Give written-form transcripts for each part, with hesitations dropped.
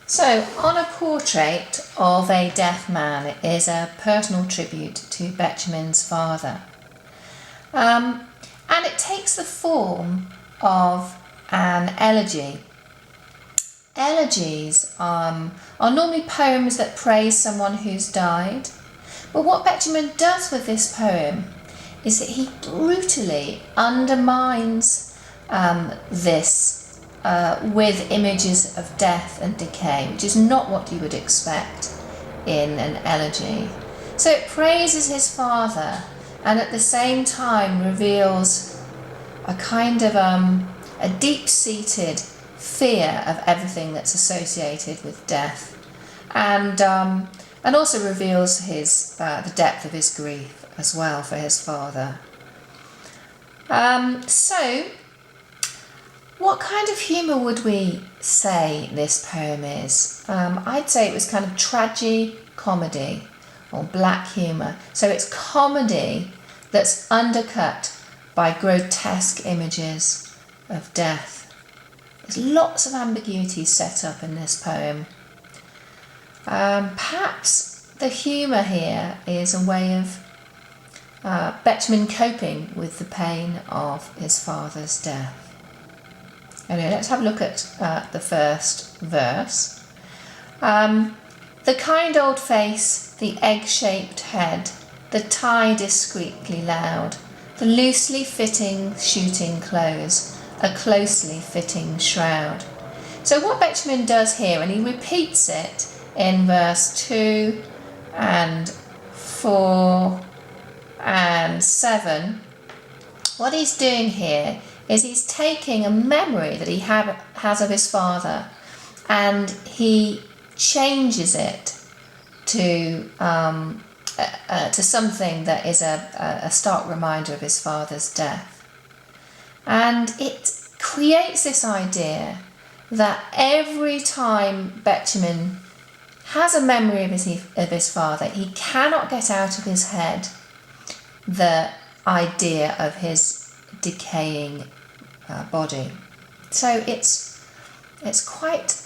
So, on a portrait of a deaf man is a personal tribute to Benjamin's father. And it takes the form of an elegy. Elegies are normally poems that praise someone who's died. But what Benjamin does with this poem is that he brutally undermines this with images of death and decay, which is not what you would expect in an elegy. So it praises his father and at the same time reveals a kind of a deep-seated fear of everything that's associated with death, and also reveals his the depth of his grief as well for his father. So what kind of humour would we say this poem is? I'd say it was kind of tragi-comedy or black humour. So it's comedy that's undercut by grotesque images of death. There's lots of ambiguity set up in this poem. Perhaps the humour here is a way of Benjamin coping with the pain of his father's death. Anyway, let's have a look at the first verse. The kind old face, the egg-shaped head, the tie discreetly loud, the loosely fitting shooting clothes, a closely fitting shroud. So what Benjamin does here, and he repeats it in verse 2 and 4 and 7, what he's doing here is he's taking a memory that he has of his father and he changes it to something that is a stark reminder of his father's death. And it creates this idea that every time Benjamin has a memory of his father, he cannot get out of his head the idea of his decaying body. So it's quite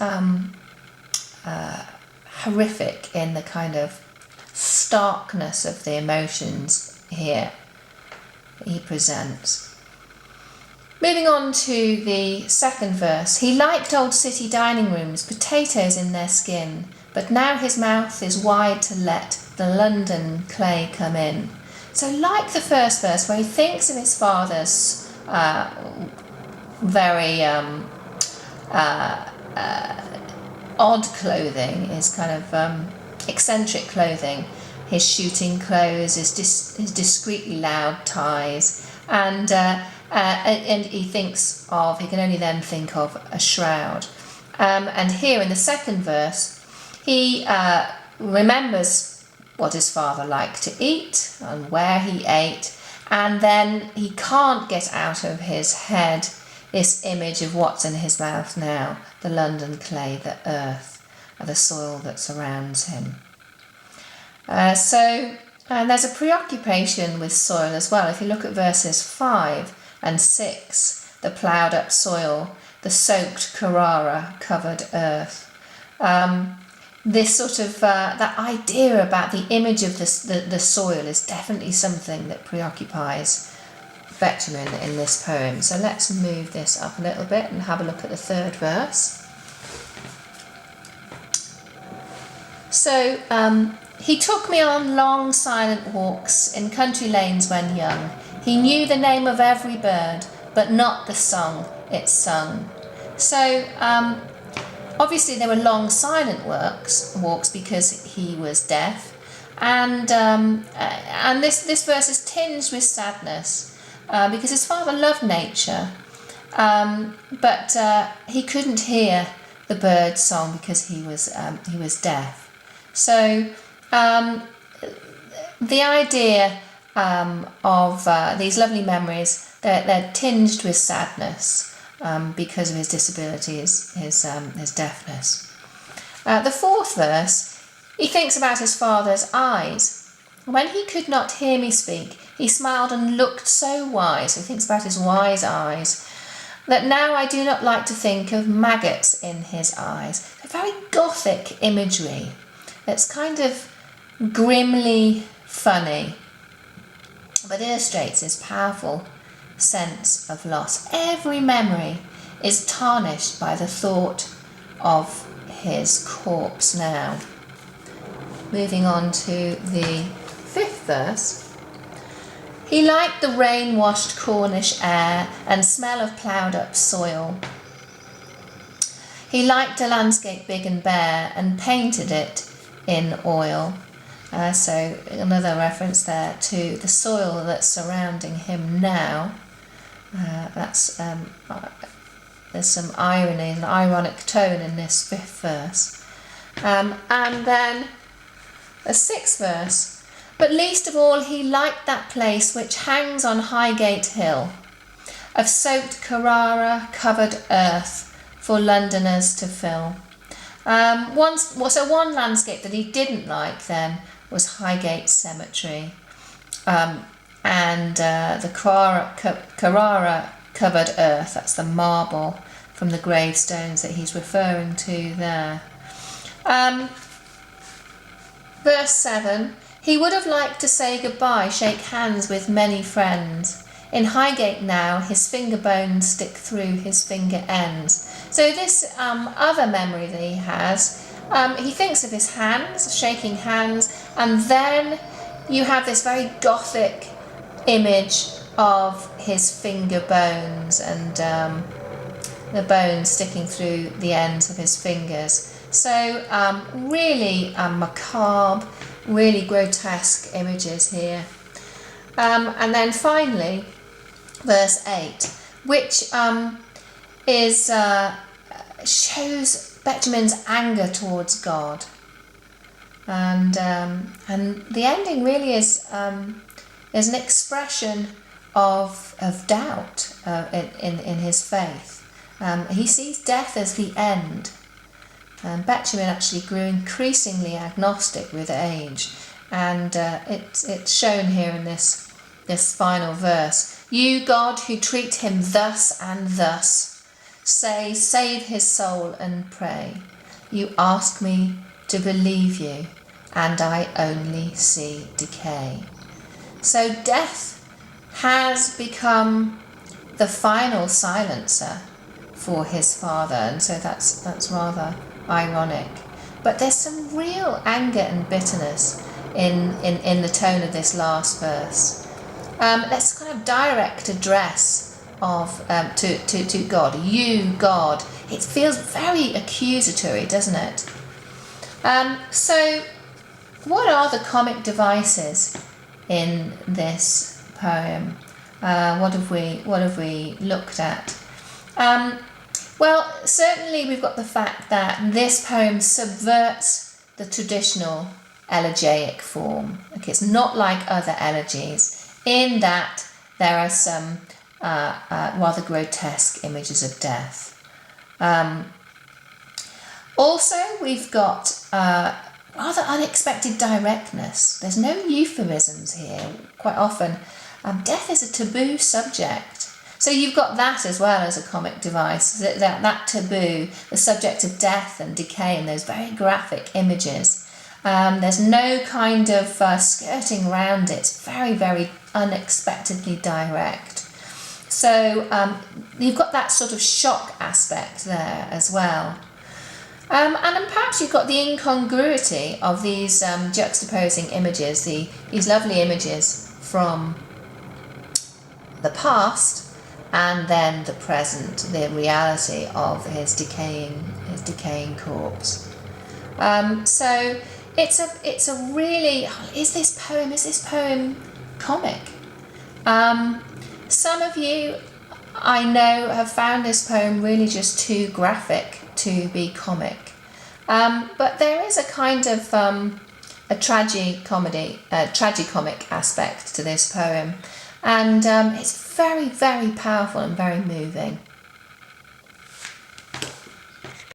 horrific in the kind of starkness of the emotions here he presents. Moving on to the second verse. He liked old city dining rooms, potatoes in their skin, but now his mouth is wide to let the London clay come in. So like the first verse where he thinks of his father's very odd clothing, his kind of eccentric clothing, his shooting clothes, his discreetly loud ties, and he can only then think of a shroud. And here in the second verse, he remembers what his father liked to eat and where he ate, and then he can't get out of his head this image of what's in his mouth now, the London clay, the earth, and the soil that surrounds him. So there's a preoccupation with soil as well. If you look at verses 5 and 6, the ploughed up soil, the soaked Carrara-covered earth. This sort of, that idea about the image of the soil is definitely something that preoccupies Benjamin in this poem. So let's move this up a little bit and have a look at the third verse. So, he took me on long silent walks in country lanes when young. He knew the name of every bird, but not the song it sung. So, obviously there were long silent walks because he was deaf, and this verse is tinged with sadness because his father loved nature, but he couldn't hear the bird song because he was deaf. So the idea of these lovely memories, they're tinged with sadness. Because of his disabilities, his deafness. The fourth verse, he thinks about his father's eyes. When he could not hear me speak, he smiled and looked so wise. He thinks about his wise eyes. that now I do not like to think of maggots in his eyes. A very gothic imagery. It's kind of grimly funny, but illustrates his powerful sense of loss. Every memory is tarnished by the thought of his corpse now. Moving on to the 5th verse. He liked the rain-washed Cornish air and smell of ploughed-up soil. He liked a landscape big and bare and painted it in oil. So another reference there to the soil that's surrounding him now. There's some irony, an ironic tone in this 5th verse. And then the 6th verse. But least of all he liked that place which hangs on Highgate Hill, of soaked Carrara-covered earth for Londoners to fill. So one landscape that he didn't like then was Highgate Cemetery, and the Carrara-covered earth, that's the marble from the gravestones that he's referring to there. Verse 7, he would have liked to say goodbye, shake hands with many friends. In Highgate now, his finger bones stick through his finger ends. So this other memory that he has, he thinks of his hands, shaking hands, and then you have this very gothic image of his finger bones and the bones sticking through the ends of his fingers. So really macabre, really grotesque images here. And then finally, verse 8, which shows Benjamin's anger towards God. And the ending really is an expression of doubt in his faith. He sees death as the end. Benjamin actually grew increasingly agnostic with age, and it's shown here in this final verse. You, God, who treat him thus and thus, say, save his soul and pray. You ask me to believe you, and I only see decay. So death has become the final silencer for his father, and so that's rather ironic. But there's some real anger and bitterness in the tone of this last verse. Let's kind of direct address of to God. You, God. It feels very accusatory, doesn't it? So what are the comic devices in this poem? What have we looked at? Well, certainly we've got the fact that this poem subverts the traditional elegiac form. Okay, it's not like other elegies in that there are some rather grotesque images of death. Also, we've got rather unexpected directness. There's no euphemisms here. Quite often, death is a taboo subject. So you've got that as well as a comic device, that taboo, the subject of death and decay and those very graphic images. There's no kind of skirting around it. It's very, very unexpectedly direct. So you've got that sort of shock aspect there as well. And then perhaps you've got the incongruity of these juxtaposing images, these lovely images from the past and then the present, the reality of his decaying corpse. So it's a really, is this poem comic? Some of you I know have found this poem really just too graphic to be comic. But there is a kind of a tragicomic aspect to this poem, and it's very, very powerful and very moving.